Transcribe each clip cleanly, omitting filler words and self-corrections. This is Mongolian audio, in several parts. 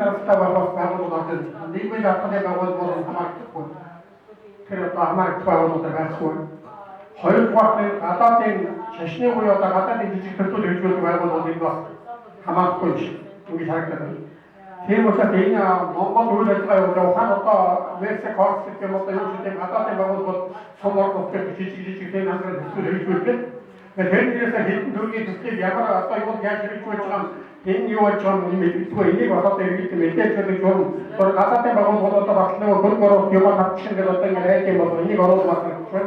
дарамттай болох байгууллагууд нийгмийн даатганы байгууллагууд хамаарахгүй. Тэр одоо хамаарах байгууллагууд байхгүй. Хоёрдугаар нь гадаадын шашны буюу одоо гадаадын жижиг төлөвлөлт хэрэгжүүлэх байгууллагууд бас хамаарахгүй ингэж харагдаад. Тийм учраас энэ Монгол үйл ажиллагаа ухаан одоо Версек Хорс гэх юм одоо юу гэдэг гадаадын байгууллагууд сум орнууд гэх жижиг тийм хангалттай төсөл хэрэгжүүлдэг. Тэгэхээр хэдэн төрлийн төслийг ямар одоо юу яаж хэрэгжүүлж байгаа энэ юу болж байгаа юм мэддэггүй энийг болоод иргэд мэдээлэл журам гадаадын байгууллагууд одоо бас нэг хөрөнгө оруулалт юм хатчихсан гэдэг одоо ингэ хайж юм бол энийг оруулах гэсэн.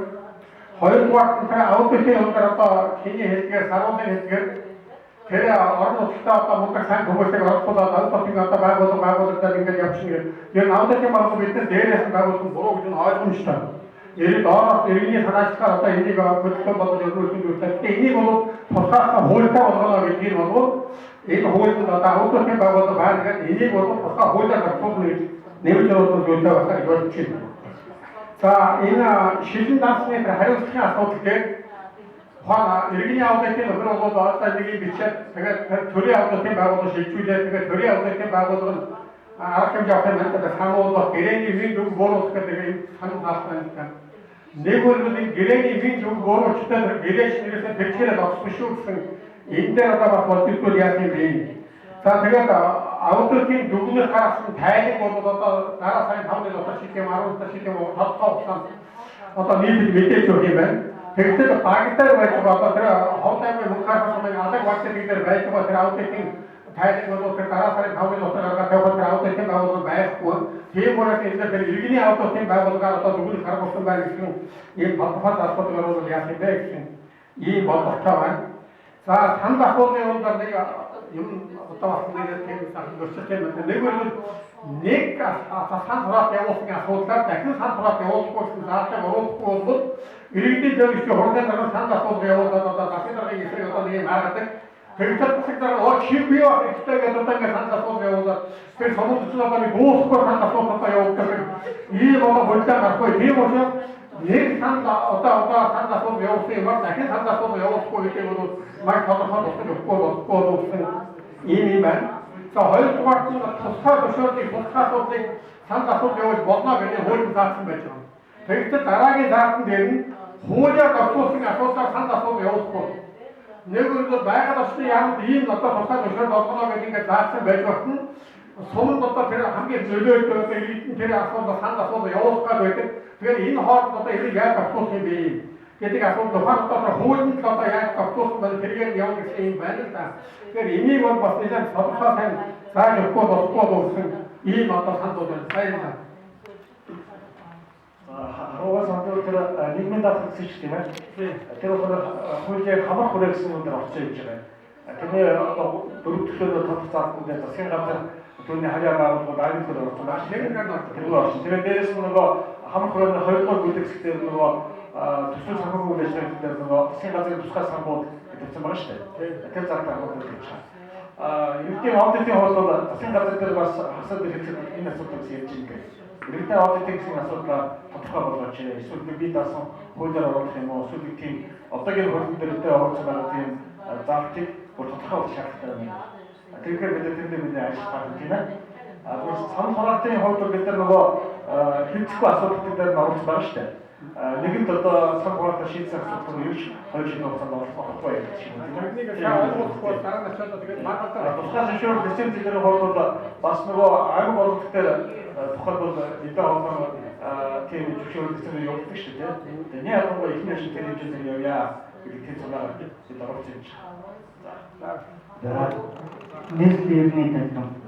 Хоёрдугаар нь аудитын өндөр одоо чиний хэлдгээр саруулын хэлдгээр тэр орон нутгад одоо мундаг сайн хүмүүсийг оруулаад аудитын одоо байгууллагад ингэж явчихна гэдэг. Тэр аудитын байгууллага бидний дээрээс байгуулсан буруу гэж нь ойлгомжтой. Ирээд ороод иргэний санаачлаар одоо энийг хөдөлгөөн болгож өргүүлсэн юм. Тэгэхээр энийг бол тусгай хуультай болгоно гэдгийг бол энэ хуулинд одоо аудитын байгууллага байна гэдэг энийг бол тусгай хуулиар батлуулна гэж нэмж оруулах зүйлтэй байна гэж бодож байна. За энэ шилэн дансны хариуцлагын асуудал дээр ухаан иргэний аудитын нөхөр бол одоо нэг юм бичээд тэгээд төрийн аудитын байгууллага шилжүүлээд тэгээд төрийн аудитын байгууллага нь арга хэмжээ авах юм гэдэг сануулгах гэрээний винд үг бууруулах гэдэг юм санал таасна. Нэг бол гэрээний винд үг бууруулчтай гэрээч нэрээс бэлтгэрээ авсан шүү гэсэн энэ дээр одоо бас бодчихвол яах юм бэ? За тэгээд аудитын дүгнэх гаргасан тайлбар бол одоо дараа сарын 5-ны дотор шийдэм 10-нд шийдэм тодорхой хугацаанд одоо нийтэд мэдээж өгөх юм байна. Тэгвэл багтаар байж байгаа одоо тэр ховд аймгийн мөнгөөр хамгаалсан алаг багтын дээр байж байгаа тэр аудитын тайлбар бол тэр дараа сарын 5-ны дотор гаргах тавхад аудитын байгууллага байхгүй. Тийм учраас энэ дээр иргэний аудитын байгууллагаар одоо дүгнэх гаргасан байна гэсэн ийм тодорхой асуудал бол яах юм бэ гэсэн ийм бодлоготой байна. За санал асуулын өндөр нэг юм одоо бас нэг тийм зөрчилтэй юм. Нэг бол нэг сан хураалт явуулсан асуудлаар дахин сан хураалт явуулахгүй гэсэн заалтыг оруулахгүй бол иргэдийн зөвлөсний хурлын дараа санал асуулт явуулаад одоо засгийн даргын эсрэг одоо нэг юм харгадаг. Тэгвэл засгийн дарга чи бий хэрэгтэй гэдэг одоо ингэ санал асуулт явуулаад тэр сонирхолтой одоо нэг дуусахгүй санал асуулт одоо явуулдаг. Ийм одоо хөлтэй гарахгүй. Тийм учраас нэг санал одоо санал асуулт явуулсан юм дахин санал асуулт явуулахгүй гэдэг бол маш тодорхой болохгүй гэсэн ийм байна. За хоёрдугаар нь тусгай зөвшөөрлийг тусгай асуудлыг санал асуулт явуулж болно гэдэг хууль заасан байж байгаа. Тэгвэл дараагийн заалтан дээр нь хуулиар тогтоосон асуудлаар санал асуулт явуулахгүй. Нэг бол байгаль орчны яамд ийм одоо тусгай зөвшөөрөл болгоно гэдэг ингээд заасан байж байгаа нь сумд одоо тэр хамгийн нөлөөлөлт одоо иргэдэн тэр асуудал санал асуулт явуулах гэдэг. Тэгэхээр энэ хооронд одоо энийг яаж тогтоох юм бэ гэдэг асуудал ухаан одоо хуулинд одоо яаж тогтоох вэ тэргээр явах гэсэн юм байна л да. Тэгэхээр энийг бол бас нэлээд тодорхой сайн зааж өгөхгүй болохгүй гэсэн ийм одоо санал байна. Баярлалаа. Хаваа санал тэр нийгмийн даатгал гэж тийм ээ. Тэр бол хуулийн хамар хүрээ гэсэн юм дээр орж ирж байгаа. Тэрний одоо дөрөв төсөөлөл тодорхой заалтанд дээр засгийн газар түүний харьяа байгууллагууд айлтгал орсон байна. Тэр орсон. Тэгээд дээрээс нь нөгөө хамар хүрээний хоёрдугаар бүлэгсээр нөгөө төсөл санхүүгийн үйл ажиллагаа дээр нөгөө засгийн газрын тусгай санхүүд гэсэн байгаа шүү дээ. Тэр залтаа хамаагүй гэж байна. Ерөнхий аудитын хувьд бол засгийн газар дээр бас хасаад ирэхэд энэ асуудлыг ярьж байгаа. Ерөнхий аудитын гэсэн асуудлаа тодорхой болгооч. Эсвэл би даасан хуулиар оруулах юм уу? Эсвэл тийм одоогийн хууль дээр оруулсан байгаа тийм залтыг бүр тодорхой болох шаардлагатай байна. Тэгэхээр бид тэрний мэдээ ажиллах тийм ээ. Санал хураалтын хувьд бид нар нөгөө хэлцэхгүй асуудлууд дээр нь оруулсан байгаа шүү дээ. Нэгэнт одоо санал хураалтаа шийдсэн асуудал нь юу ч хоёр жилийн хугацаанд оруулах байхгүй гэж байна. Тэрнийг ойлгохгүй дараа нь очиод тэгээд магадгүй тусгай зөвшөөрөл лицензийн хувьд бол бас нөгөө аймаг бодлого дээр тухайлбал эдгээр олон тийм зөвшөөрөл лицензийг явуулдаг шүү дээ. Тэгээд нэг харангуй ихний шин тэр хэмжээнд явъя гэдэг тийм санаагаар бид оруулж байна. За нийслэлийн иргэний танил